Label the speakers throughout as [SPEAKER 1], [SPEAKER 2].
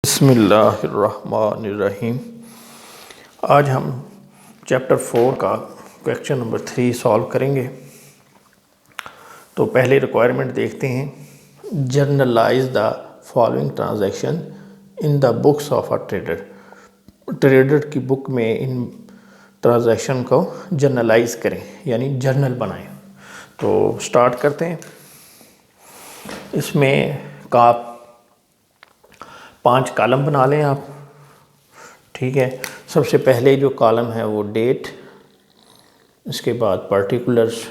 [SPEAKER 1] बिस्मिल्लाहिर्रहमानिर्रहीम। आज हम चैप्टर 4 का क्वेश्चन नंबर 3 सॉल्व करेंगे। तो पहले रिक्वायरमेंट देखते हैं। Generalized the following transaction in the books of a trader. Trader की बुक में इन ट्रांजैक्शन को जर्नलाइज करें, यानी जर्नल बनाएं। तो स्टार्ट करते हैं। इसमें का 5 कॉलम बना लें आप। ठीक है, सबसे पहले जो कॉलम है वो डेट, इसके बाद पर्टिकुलर्स,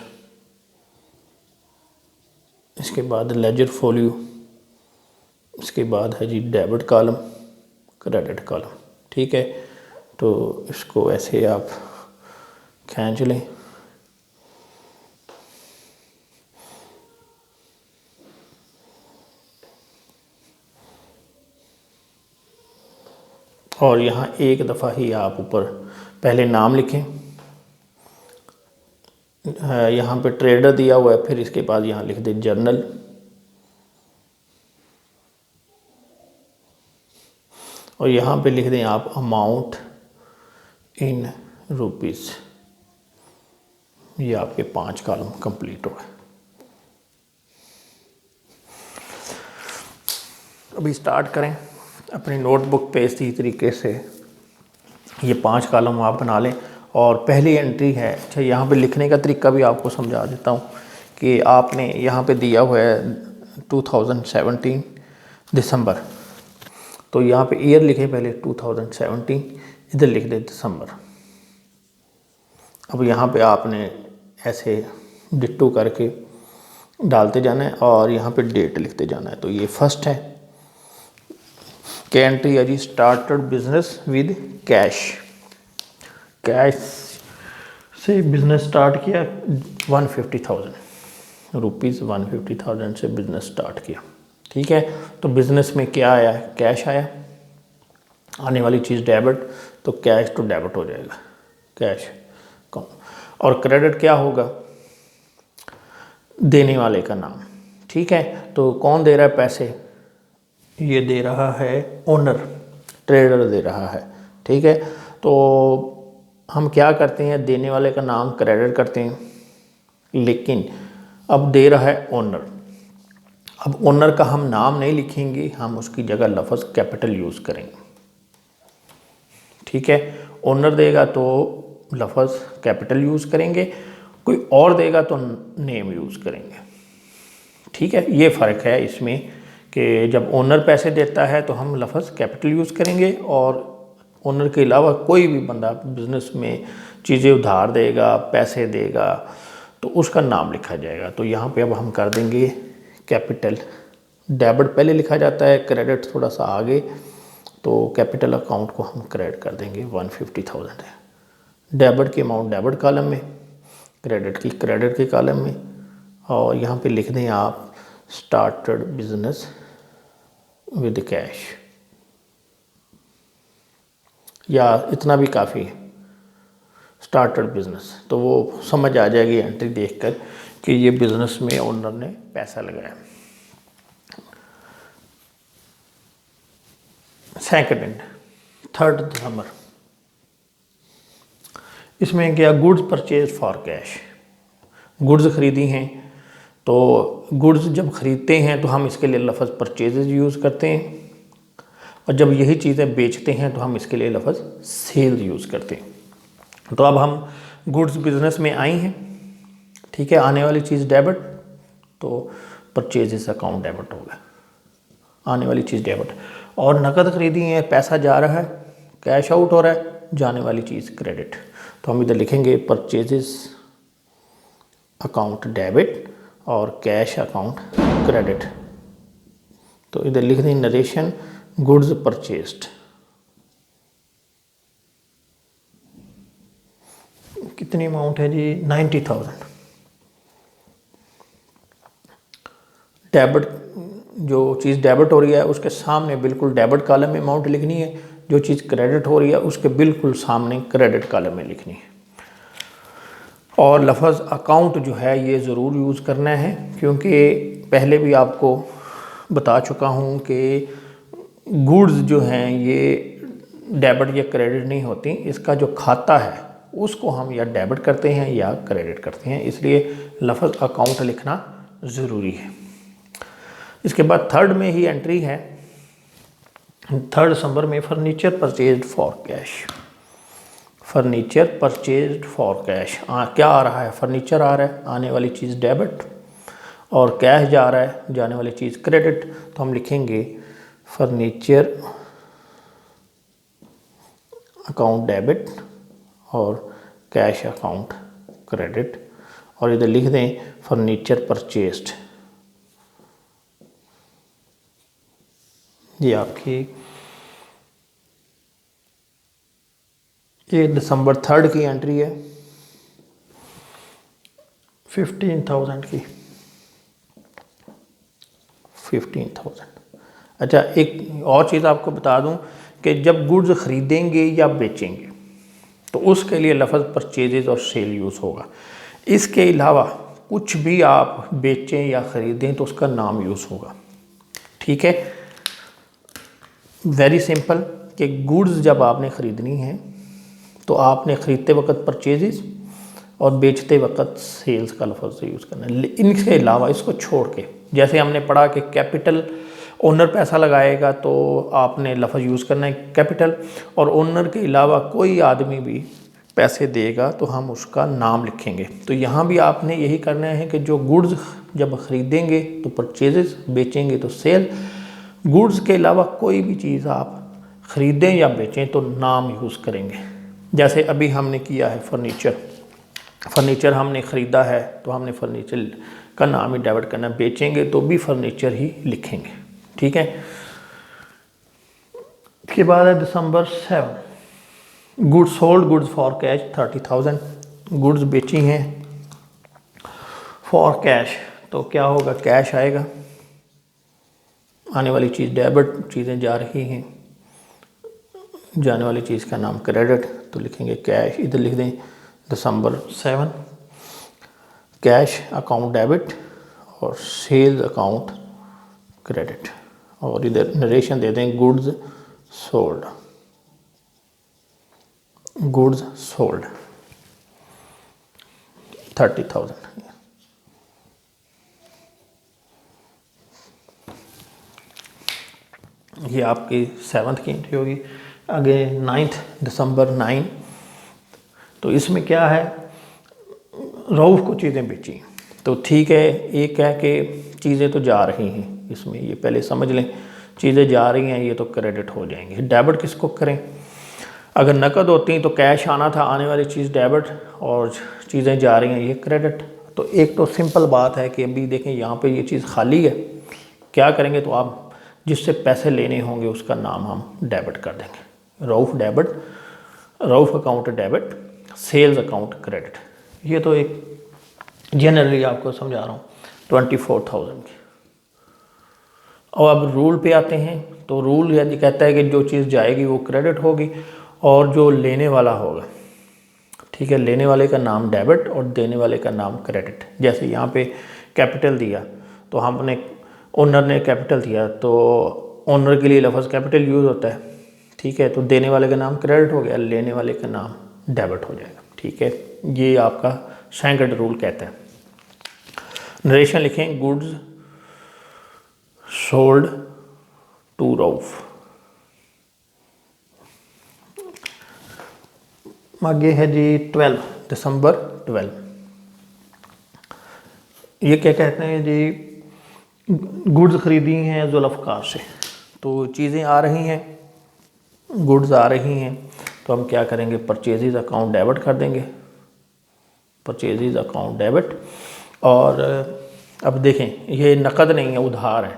[SPEAKER 1] इसके बाद लेजर फोलियो, इसके बाद है जी डेबिट कॉलम, क्रेडिट कॉलम। ठीक है, तो इसको ऐसे आप खींच लें। और यहाँ एक दफ़ा ही आप ऊपर पहले नाम लिखें। यहाँ पे ट्रेडर दिया हुआ है, फिर इसके बाद यहाँ लिख दें जर्नल। और यहाँ पे लिख दें आप अमाउंट इन रुपीज़। ये आपके 5 कॉलम कंप्लीट हो गए। अभी स्टार्ट करें अपनी नोटबुक पे। इसी तरीके से ये 5 कॉलम आप बना लें। और पहली एंट्री है, अच्छा यहाँ पे लिखने का तरीका भी आपको समझा देता हूँ कि आपने यहाँ पे दिया हुआ है 2017 दिसंबर, तो यहाँ पे ईयर लिखें पहले 2017, इधर लिख दें दिसंबर। अब यहाँ पे आपने ऐसे डिट्टो करके डालते जाना है और यहाँ पे डेट लिखते जाना है। तो ये फर्स्ट है कि एंट्री है जी, started business with cash. Cash से बिजनेस स्टार्ट किया, 150,000 रुपीज़, 150,000 से बिजनेस स्टार्ट किया। ठीक है, तो बिजनेस में क्या आया है? कैश आया। आने वाली चीज़ डेबिट, तो कैश टू डेबिट हो जाएगा, कैश कम। और क्रेडिट क्या होगा? देने वाले का नाम। ठीक है, तो कौन दे रहा है पैसे? ये दे रहा है ओनर, ट्रेडर दे रहा है। ठीक है, तो हम क्या करते हैं, देने वाले का नाम क्रेडिट करते हैं, लेकिन अब दे रहा है ओनर। अब ओनर का हम नाम नहीं लिखेंगे, हम उसकी जगह लफ्ज़ कैपिटल यूज़ करेंगे। ठीक है, ओनर देगा तो लफ्ज़ कैपिटल यूज़ करेंगे, कोई और देगा तो नेम यूज़ करेंगे। ठीक है, ये फ़र्क है इसमें कि जब ओनर पैसे देता है तो हम लफ्ज़ कैपिटल यूज़ करेंगे, और ओनर के अलावा कोई भी बंदा बिज़नेस में चीज़ें उधार देगा, पैसे देगा, तो उसका नाम लिखा जाएगा। तो यहाँ पे अब हम कर देंगे कैपिटल। डेबिट पहले लिखा जाता है, क्रेडिट थोड़ा सा आगे, तो कैपिटल अकाउंट को हम क्रेडिट कर देंगे 150,000 है। डेबिट की अमाउंट डेबिट कॉलम में, क्रेडिट की क्रेडिट के कॉलम में। और यहाँ पे लिख दें आप स्टार्टेड बिजनेस विद कैश, या इतना भी काफ़ी है, स्टार्टेड बिजनेस। तो वो समझ आ जाएगी एंट्री देखकर कि ये बिजनेस में ओनर ने पैसा लगाया। सेकंड, 3 दिसंबर, इसमें क्या, goods purchase for cash. Goods खरीदी हैं, तो गुड्स जब ख़रीदते हैं तो हम इसके लिए लफ्ज़ परचेजेज यूज़ करते हैं, और जब यही चीज़ें बेचते हैं तो हम इसके लिए लफ्ज़ सेल यूज़ करते हैं। तो अब हम गुड्स बिजनेस में आई हैं। ठीक है, आने वाली चीज़ डेबिट, तो परचेजेस अकाउंट डेबिट हो गया, आने वाली चीज़ डेबिट। और नकद खरीदी है, पैसा जा रहा है, कैश आउट हो रहा है, जाने वाली चीज़ क्रेडिट। तो हम इधर लिखेंगे परचेजेस अकाउंट डेबिट और कैश अकाउंट क्रेडिट। तो इधर लिख दें नरेशन गुड्स परचेस्ड। कितनी अमाउंट है जी? 90,000। डेबिट, जो चीज़ डेबिट हो रही है उसके सामने बिल्कुल डेबिट कॉलम में अमाउंट लिखनी है, जो चीज़ क्रेडिट हो रही है उसके बिल्कुल सामने क्रेडिट कॉलम में लिखनी है। और लफ्ज़ अकाउंट जो है ये ज़रूर यूज़ करना है, क्योंकि पहले भी आपको बता चुका हूँ कि गुड्स जो हैं ये डेबिट या क्रेडिट नहीं होती, इसका जो खाता है उसको हम या डेबिट करते हैं या क्रेडिट करते हैं, इसलिए लफ्ज़ अकाउंट लिखना ज़रूरी है। इसके बाद थर्ड में ही एंट्री है, 3 दिसंबर में, furniture purchase for cash. Furniture purchase for cash, क्या आ रहा है? फर्नीचर आ रहा है, आने वाली चीज़ डेबिट, और कैश जा रहा है, जाने वाली चीज़ क्रेडिट। तो हम लिखेंगे फर्नीचर अकाउंट डेबिट और कैश अकाउंट क्रेडिट, और इधर लिख दें फर्नीचर परचेस्ड। ये आपकी 1 दिसंबर 3 की एंट्री है, 15,000 की, 15,000। अच्छा, एक और चीज़ आपको बता दूं कि जब गुड्स ख़रीदेंगे या बेचेंगे तो उसके लिए लफ्ज़ परचेजेज और सेल यूज़ होगा। इसके अलावा कुछ भी आप बेचें या ख़रीदें तो उसका नाम यूज़ होगा। ठीक है, वेरी सिंपल, कि गुड्स जब आपने ख़रीदनी है तो आपने ख़रीदते वक्त परचेजेस और बेचते वक्त सेल्स का लफ्ज़ यूज़ करना है। इनके अलावा इसको छोड़ के, जैसे हमने पढ़ा कि कैपिटल, ओनर पैसा लगाएगा तो आपने लफ्ज़ यूज़ करना है कैपिटल, और ओनर के अलावा कोई आदमी भी पैसे देगा तो हम उसका नाम लिखेंगे। तो यहाँ भी आपने यही करना है कि जो गुड्स जब ख़रीदेंगे तो परचेजेस, बेचेंगे तो सेल। गुड्स के अलावा कोई भी चीज़ आप ख़रीदें या बेचें तो नाम यूज़ करेंगे। जैसे अभी हमने किया है फर्नीचर हमने ख़रीदा है तो हमने फर्नीचर का नाम ही डेबिट करना, बेचेंगे तो भी फर्नीचर ही लिखेंगे। ठीक है। इसके बाद है दिसंबर 7, goods sold, goods for cash 30,000। Goods बेची हैं फॉर कैश, तो क्या होगा? कैश आएगा, आने वाली चीज़ डेबिट, चीज़ें जा रही हैं, जाने वाली चीज़ का नाम क्रेडिट, तो लिखेंगे कैश। इधर लिख दें दिसंबर 7, कैश अकाउंट डेबिट और सेल्स अकाउंट क्रेडिट, और इधर नरेशन दे दें गुड्स सोल्ड, गुड्स सोल्ड 30,000। ये आपकी 7th की एंट्री होगी। आगे 9 दिसंबर 9, तो इसमें क्या है? रऊफ़ को चीज़ें बेची, तो ठीक है, एक है कि चीज़ें तो जा रही हैं, इसमें ये पहले समझ लें, चीज़ें जा रही हैं, ये तो क्रेडिट हो जाएंगे। डेबिट किसको करें? अगर नकद होती तो कैश आना था, आने वाली चीज़ डेबिट, और चीज़ें जा रही हैं, ये क्रेडिट। तो एक तो सिंपल बात है कि अभी देखें यहाँ पे ये चीज़ खाली है, क्या करेंगे? तो आप जिससे पैसे लेने होंगे उसका नाम हम डेबिट कर देंगे। Rauf debit, Rauf account debit, sales account credit. ये तो एक जनरली आपको समझा रहा हूँ 24,000 की। और अब रूल पे आते हैं, तो रूल यदि कहता है कि जो चीज़ जाएगी वो क्रेडिट होगी और जो लेने वाला होगा, ठीक है, लेने वाले का नाम डेबिट और देने वाले का नाम क्रेडिट। जैसे यहाँ पे कैपिटल दिया तो हमने, ओनर ने कैपिटल दिया तो ओनर के लिए लफ्ज़ कैपिटल यूज़ होता है, ठीक है, तो देने वाले का नाम क्रेडिट हो गया, लेने वाले का नाम डेबिट हो जाएगा। ठीक है, ये आपका स्टैंडर्ड रूल कहता है। नरेशन लिखें गुड्स सोल्ड टू रऊफ़। आगे है जी 12 दिसंबर 12, ये क्या कहते हैं जी? गुड्स ख़रीदी हैं जुल्फ़कार से, तो चीज़ें आ रही हैं, गुड्स आ रही हैं, तो हम क्या करेंगे? परचेजेज अकाउंट डेबिट कर देंगे, परचेजेज अकाउंट डेबिट। और अब देखें, ये नकद नहीं है, उधार है,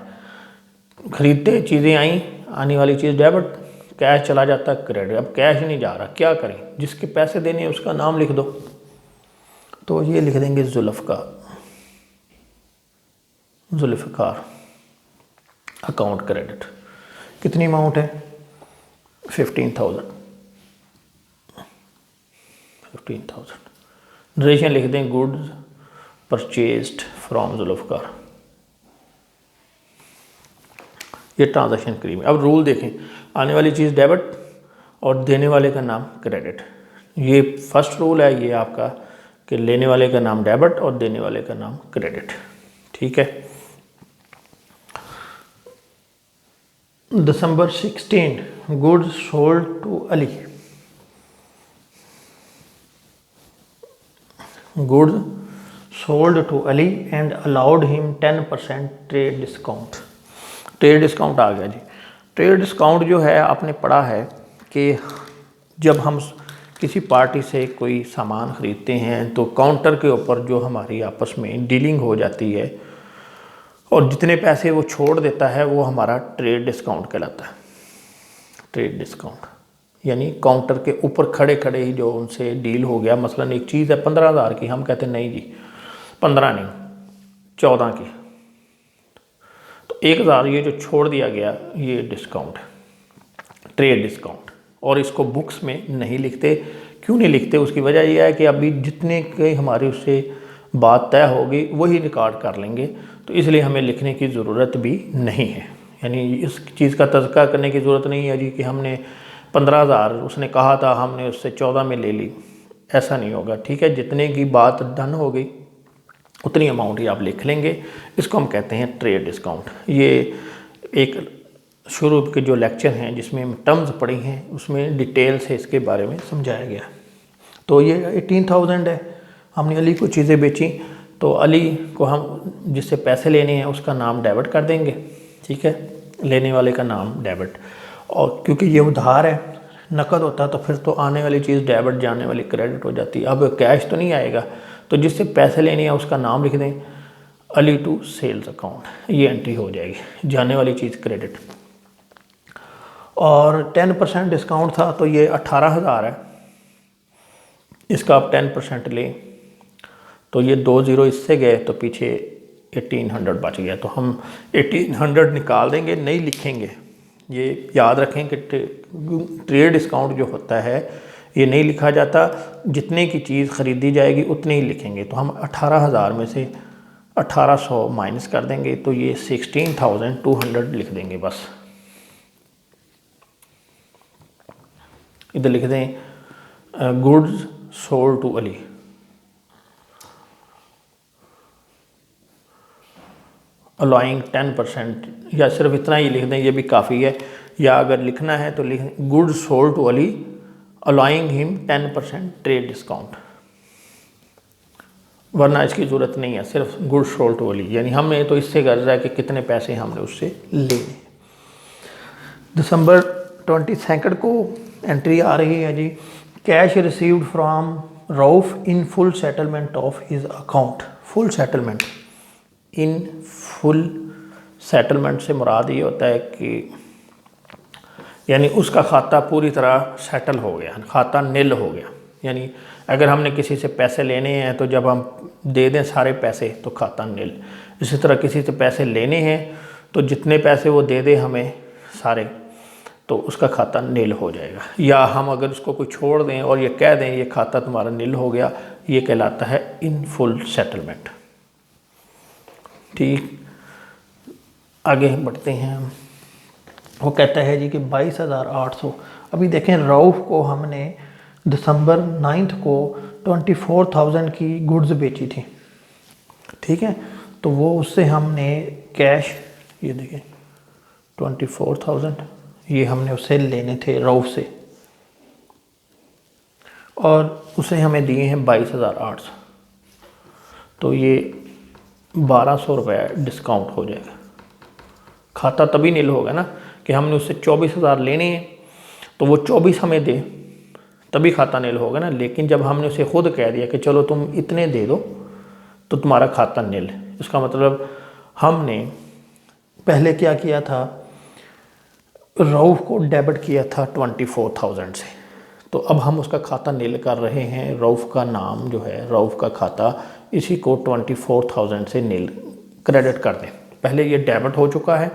[SPEAKER 1] ख़रीदते चीज़ें आई, आने वाली चीज़ डेबिट, कैश चला जाता है क्रेडिट। अब कैश नहीं जा रहा, क्या करें? जिसके पैसे देने हैं उसका नाम लिख दो, तो ये लिख देंगे जुल्फ़कार, जुल्फ़कार अकाउंट क्रेडिट। कितनी अमाउंट है? 15,000, 15,000। नरेशन लिख दें गुड्स परचेज्ड फ्रॉम जुल्फ़कार। ये ट्रांजैक्शन क्रीम। अब रूल देखें, आने वाली चीज़ डेबिट और देने वाले का नाम क्रेडिट। ये फर्स्ट रूल है ये आपका कि लेने वाले का नाम डेबिट और देने वाले का नाम क्रेडिट। ठीक है। December 16, goods sold to Ali. Goods sold to Ali and allowed him 10% trade discount. Trade discount आ गया जी। ट्रेड डिस्काउंट जो है आपने पढ़ा है कि जब हम किसी पार्टी से कोई सामान ख़रीदते हैं तो काउंटर के ऊपर जो हमारी आपस में डीलिंग हो जाती है और जितने पैसे वो छोड़ देता है वो हमारा ट्रेड डिस्काउंट कहलाता है। ट्रेड डिस्काउंट यानी काउंटर के ऊपर खड़े खड़े ही जो उनसे डील हो गया, मसलन एक चीज़ है 15,000 की, हम कहते हैं नहीं जी 15 नहीं 14 की, तो 1,000 ये जो छोड़ दिया गया ये डिस्काउंट, ट्रेड डिस्काउंट। और इसको बुक्स में नहीं लिखते। क्यों नहीं लिखते? उसकी वजह यह है कि अभी जितने के हमारे उससे बात तय होगी वही रिकॉर्ड कर लेंगे, तो इसलिए हमें लिखने की ज़रूरत भी नहीं है। यानी इस चीज़ का तज़किरा करने की ज़रूरत नहीं है जी कि हमने 15,000 उसने कहा था हमने उससे 14 में ले ली, ऐसा नहीं होगा। ठीक है, जितने की बात डन हो गई उतनी अमाउंट ही आप लिख लेंगे। इसको हम कहते हैं ट्रेड डिस्काउंट। ये एक शुरू के जो लेक्चर हैं जिसमें टर्म्स पढ़ी हैं उसमें डिटेल से इसके बारे में समझाया गया। तो ये 18,000 है, हमने अली को चीज़ें बेची, तो अली को हम जिससे पैसे लेने हैं उसका नाम डेबिट कर देंगे। ठीक है, लेने वाले का नाम डेबिट। और क्योंकि ये उधार है, नकद होता तो फिर तो आने वाली चीज़ डेबिट, जाने वाली क्रेडिट हो जाती। अब कैश तो नहीं आएगा, तो जिससे पैसे लेने हैं उसका नाम लिख दें, अली टू सेल्स अकाउंट, ये एंट्री हो जाएगी, जाने वाली चीज़ क्रेडिट। और 10% डिस्काउंट था तो ये 18,000 है, इसका आप 10% लें तो ये 2 ज़ीरो इससे गए तो पीछे 1800 बच गया, तो हम 1800 निकाल देंगे, नहीं लिखेंगे। ये याद रखें कि ट्रेड डिस्काउंट जो होता है ये नहीं लिखा जाता, जितने की चीज़ ख़रीदी जाएगी उतने ही लिखेंगे। तो हम 18,000 में से 1800 माइनस कर देंगे तो ये 16,200 लिख देंगे बस। इधर लिख दें गुड्स सोल्ड टू अली, अलाइंग 10%, या सिर्फ इतना ही लिख दें, ये भी काफ़ी है। या अगर लिखना है तो लिख goods sold to Ali allowing him 10% trade discount, वरना इसकी ज़रूरत नहीं है, सिर्फ गुड्स सोल्ड टू अली। यानी हमें तो इससे गर्ज है कि कितने पैसे हमने उससे लेने। दिसंबर 22 को एंट्री आ रही है जी, cash received from Rauf in full settlement of his account. Full settlement, in full settlement से मुराद ये होता है कि यानी उसका खाता पूरी तरह सेटल हो गया, खाता नील हो गया। यानी अगर हमने किसी से पैसे लेने हैं तो जब हम दे दें सारे पैसे तो खाता नील। इसी तरह किसी से पैसे लेने हैं तो जितने पैसे वो दे दे हमें सारे, तो उसका खाता नील हो जाएगा। या हम अगर उसको कोई छोड़ दें और ये कह दें ये खाता तुम्हारा नील हो गया, ये कहलाता है इन फुल सेटलमेंट। ठीक, आगे बढ़ते हैं हम। वो कहता है जी कि 22,800। अभी देखें रऊफ को हमने दिसंबर 9 को 24,000 की गुड्स बेची थी। ठीक है, तो वो उससे हमने कैश, ये देखें 24,000 ये हमने उससे लेने थे रऊफ से, और उसे हमें दिए हैं 22,800, तो ये 1,200 रुपये डिस्काउंट हो जाएगा। खाता तभी नील होगा ना कि हमने उससे 24,000 लेने हैं तो वो 24 हमें दे, तभी खाता नील होगा ना। लेकिन जब हमने उसे खुद कह दिया कि चलो तुम इतने दे दो तो तुम्हारा खाता नील, इसका मतलब हमने पहले क्या किया था, रऊफ को डेबिट किया था 24,000 से, तो अब हम उसका खाता नील कर रहे हैं। रऊफ का नाम जो है, रऊफ का खाता, इसी को 24,000 से नील क्रेडिट कर दें। पहले ये डेबिट हो चुका है,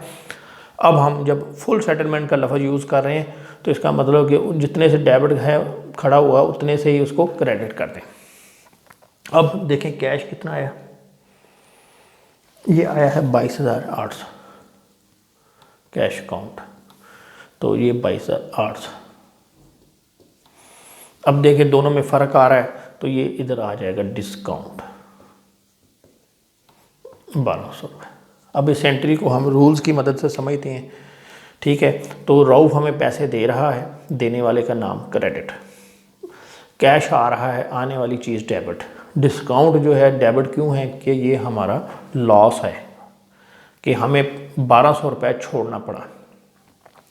[SPEAKER 1] अब हम जब फुल सेटलमेंट का लफ्ज़ यूज़ कर रहे हैं तो इसका मतलब कि जितने से डेबिट है खड़ा हुआ उतने से ही उसको क्रेडिट कर दें। अब देखें कैश कितना आया, ये आया है 22,800। कैश अकाउंट, तो ये 22,800। अब देखिए दोनों में फ़र्क आ रहा है, तो ये इधर आ जाएगा डिस्काउंट 1200 रुपये। अब इस एंट्री को हम रूल्स की मदद से समझते हैं, ठीक है। तो रऊफ़ हमें पैसे दे रहा है, देने वाले का नाम क्रेडिट, कैश आ रहा है, आने वाली चीज़ डेबिट। डिस्काउंट जो है डेबिट क्यों है कि ये हमारा लॉस है कि हमें 1200 रुपये छोड़ना पड़ा।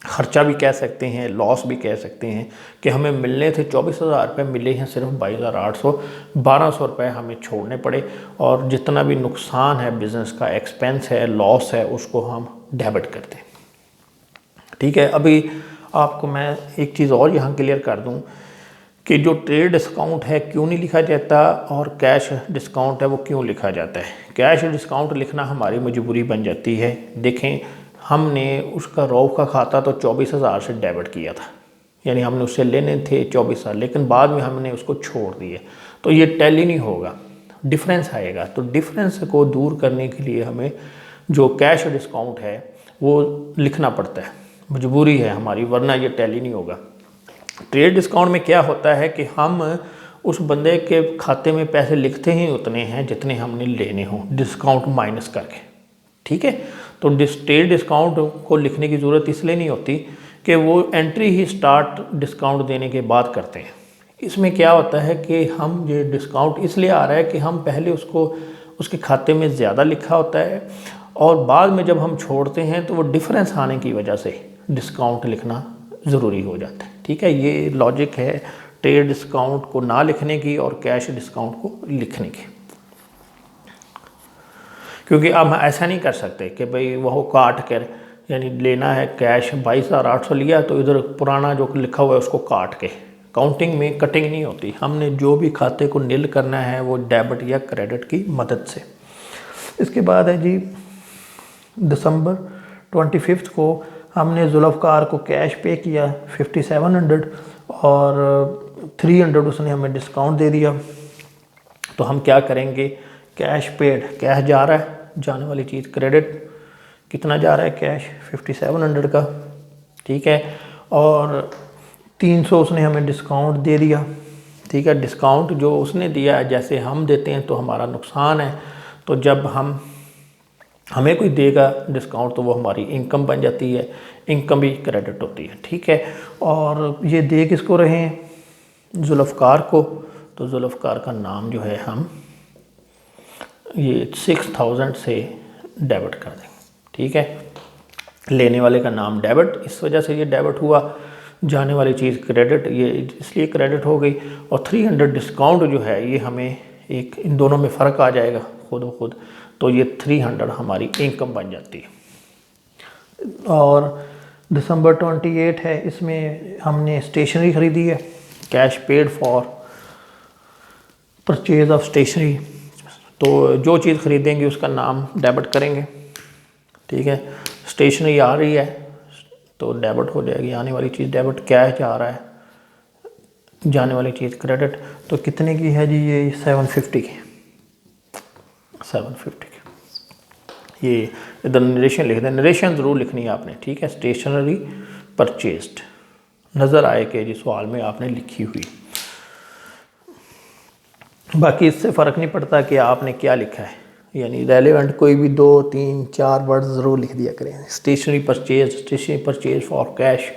[SPEAKER 1] खर्चा भी कह सकते हैं, लॉस भी कह सकते हैं कि हमें मिलने थे 24,000 रुपये, मिले हैं सिर्फ 22,800, 1200 रुपये हमें छोड़ने पड़े। और जितना भी नुकसान है, बिज़नेस का एक्सपेंस है, लॉस है, उसको हम डेबिट करते हैं, ठीक है। अभी आपको मैं एक चीज़ और यहाँ क्लियर कर दूँ कि जो ट्रेड डिस्काउंट है क्यों नहीं लिखा जाता और कैश डिस्काउंट है वो क्यों लिखा जाता है। कैश डिस्काउंट लिखना हमारी मजबूरी बन जाती है। देखें, हमने उसका रऊफ़ का खाता तो 24,000 से डेबिट किया था, यानी हमने उससे लेने थे 24,000, लेकिन बाद में हमने उसको छोड़ दिए, तो ये टैली नहीं होगा, डिफरेंस आएगा। तो डिफरेंस को दूर करने के लिए हमें जो कैश डिस्काउंट है वो लिखना पड़ता है, मजबूरी है हमारी, वरना ये टैली नहीं होगा। ट्रेड डिस्काउंट में क्या होता है कि हम उस बंदे के खाते में पैसे लिखते ही उतने हैं जितने हमने लेने हों, डिस्काउंट माइनस करके, ठीक है। तो ट्रेड डिस्काउंट को लिखने की ज़रूरत इसलिए नहीं होती कि वो एंट्री ही स्टार्ट डिस्काउंट देने के बाद करते हैं। इसमें क्या होता है कि हम ये डिस्काउंट इसलिए आ रहा है कि हम पहले उसको उसके खाते में ज़्यादा लिखा होता है और बाद में जब हम छोड़ते हैं तो वो डिफरेंस आने की वजह से डिस्काउंट लिखना ज़रूरी हो जाता है, ठीक है। ये लॉजिक है ट्रेड डिस्काउंट को ना लिखने की और कैश डिस्काउंट को लिखने की, क्योंकि अब हम ऐसा नहीं कर सकते कि भाई वो काट कर, यानी लेना है कैश 22,800 लिया तो इधर पुराना जो लिखा हुआ है उसको काट के, काउंटिंग में कटिंग नहीं होती। हमने जो भी खाते को नील करना है वो डेबिट या क्रेडिट की मदद से। इसके बाद है जी दिसंबर 25 को हमने जुल्फ़कार को कैश पे किया 5700 और 300 उसने हमें डिस्काउंट दे दिया। तो हम क्या करेंगे, कैश पेड, कैश जा रहा है, जाने वाली चीज़ क्रेडिट, कितना जा रहा है कैश 5700 का, ठीक है। और 300 उसने हमें डिस्काउंट दे दिया, ठीक है। डिस्काउंट जो उसने दिया है, जैसे हम देते हैं तो हमारा नुकसान है, तो जब हमें कोई देगा डिस्काउंट तो वो हमारी इनकम बन जाती है, इनकम भी क्रेडिट होती है, ठीक है। और ये दे किसको रहे हैं, जुल्फ़कार को, तो जुल्फ़कार का नाम जो है हम ये 6000 से डेबिट कर देंगे, ठीक है। लेने वाले का नाम डेबिट, इस वजह से ये डेबिट हुआ, जाने वाली चीज़ क्रेडिट, ये इसलिए क्रेडिट हो गई। और 300 डिस्काउंट जो है ये हमें एक, इन दोनों में फ़र्क आ जाएगा खुद ब खुद, तो ये 300 हमारी इनकम बन जाती है। और दिसंबर 28 है, इसमें हमने स्टेशनरी ख़रीदी है, cash paid for purchase of stationery, तो जो चीज़ ख़रीदेंगे उसका नाम डेबिट करेंगे, ठीक है। स्टेशनरी आ रही है तो डेबिट हो जाएगी, आने वाली चीज़ डेबिट, कैश आ रहा है, जाने वाली चीज़ क्रेडिट। तो कितने की है जी ये 750 की, 750 की। ये इधर नरेशन लिख दें, नरेशन ज़रूर लिखनी है आपने, ठीक है। स्टेशनरी परचेस्ड नज़र आए कि जिस सवाल में आपने लिखी हुई, बाकी इससे फ़र्क नहीं पड़ता कि आपने क्या लिखा है, यानी रेलेवेंट कोई भी 2, 3, 4 वर्ड ज़रूर लिख दिया करें। Stationery purchase for cash,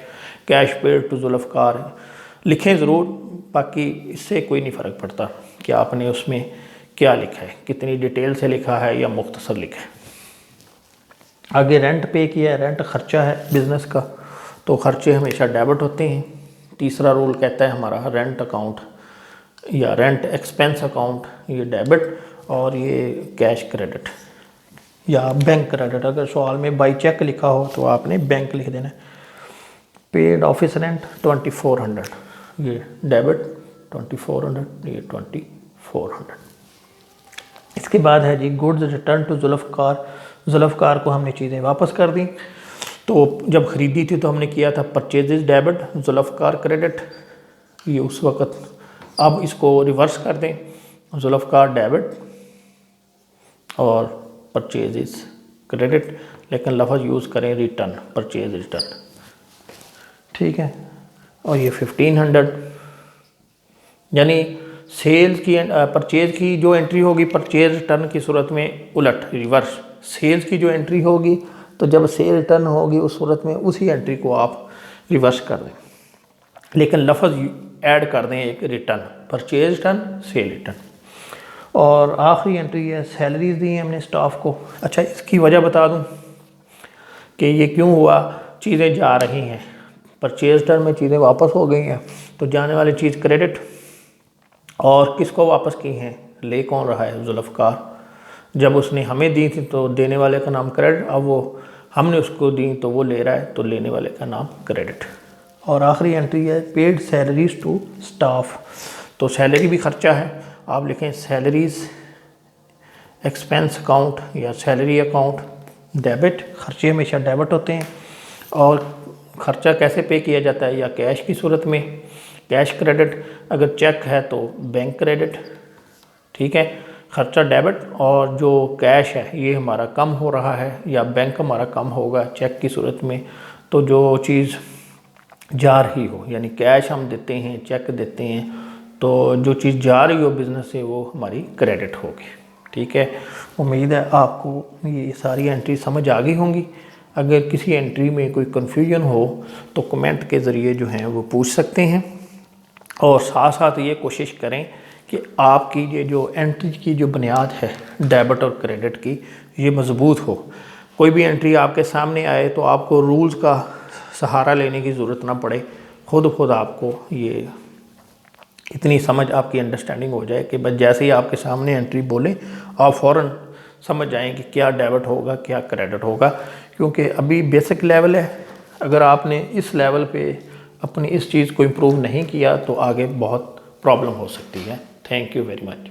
[SPEAKER 1] cash paid to Zulfikar लिखें ज़रूर, बाकी इससे कोई नहीं फ़र्क पड़ता कि आपने उसमें क्या लिखा है, कितनी डिटेल से लिखा है या मुख्तसर लिखा है। आगे रेंट पे किया है, रेंट ख़र्चा है बिज़नेस का, तो ख़र्चे हमेशा डेबिट होते हैं। तीसरा रूल कहता है हमारा रेंट अकाउंट या रेंट एक्सपेंस अकाउंट, ये डेबिट, और ये कैश क्रेडिट या बैंक क्रेडिट। अगर सवाल में बाई चेक लिखा हो तो आपने बैंक लिख देना है। पेड ऑफिस रेंट 2400, ये डेबिट, 2400, ये 2400। इसके बाद है जी goods return to Zulfikar, Zulfikar को हमने चीज़ें वापस कर दी। तो जब ख़रीदी थी तो हमने किया था परचेजेस डेबिट, जुल्फ़कार क्रेडिट, ये उस वक़्त। अब इसको रिवर्स कर दें, जुल्फ़कार डेबिट और परचेजेस क्रेडिट, लेकिन लफ्ज़ यूज़ करें रिटर्न, परचेज रिटर्न, ठीक है। और ये 1500, यानी सेल्स की परचेज की जो एंट्री होगी परचेज रिटर्न की सूरत में उलट रिवर्स, सेल्स की जो एंट्री होगी तो जब सेल रिटर्न होगी उस सूरत में उसी एंट्री को आप रिवर्स कर दें, लेकिन लफ्ज़ ऐड कर दें एक return, purchase return, cell return. और आखिरी एंट्री है सैलरीज दी हैं हमने स्टाफ को। अच्छा, इसकी वजह बता दूं कि ये क्यों हुआ। चीज़ें जा रही हैं, परचेज रिटर्न में चीज़ें वापस हो गई हैं, तो जाने वाली चीज़ क्रेडिट, और किसको वापस की हैं, ले कौन रहा है, जुल्फ़कार। जब उसने हमें दी थी तो देने वाले का नाम क्रेडिट, अब वो हमने उसको दी तो वो ले रहा है, तो लेने वाले का नाम क्रेडिट। और आखिरी एंट्री है पेड सैलरीज टू स्टाफ। तो सैलरी भी खर्चा है, आप लिखें सैलरीज एक्सपेंस अकाउंट या सैलरी अकाउंट डेबिट। खर्चे हमेशा डेबिट होते हैं। और खर्चा कैसे पे किया जाता है, या कैश की सूरत में कैश क्रेडिट, अगर चेक है तो बैंक क्रेडिट, ठीक है। खर्चा डेबिट और जो कैश है ये हमारा कम हो रहा है या बैंक हमारा कम होगा चेक की सूरत में, तो जो चीज़ जा रही हो, यानी कैश हम देते हैं, चेक देते हैं, तो जो चीज़ जा रही हो बिज़नेस से वो हमारी क्रेडिट होगी, ठीक है। उम्मीद है आपको ये सारी एंट्री समझ आ गई होंगी। अगर किसी एंट्री में कोई कन्फ्यूजन हो तो कमेंट के ज़रिए जो हैं वो पूछ सकते हैं। और साथ साथ ये कोशिश करें कि आपकी ये जो एंट्री की जो बुनियाद है डेबिट और क्रेडिट की, ये मज़बूत हो। कोई भी एंट्री आपके सामने आए तो आपको रूल्स का सहारा लेने की ज़रूरत ना पड़े, खुद आपको ये इतनी समझ, आपकी अंडरस्टैंडिंग हो जाए कि बस जैसे ही आपके सामने एंट्री बोले आप फ़ौरन समझ जाएं कि क्या डेबिट होगा क्या क्रेडिट होगा, क्योंकि अभी बेसिक लेवल है। अगर आपने इस लेवल पे अपनी इस चीज़ को इम्प्रूव नहीं किया तो आगे बहुत प्रॉब्लम हो सकती है। Thank you very much.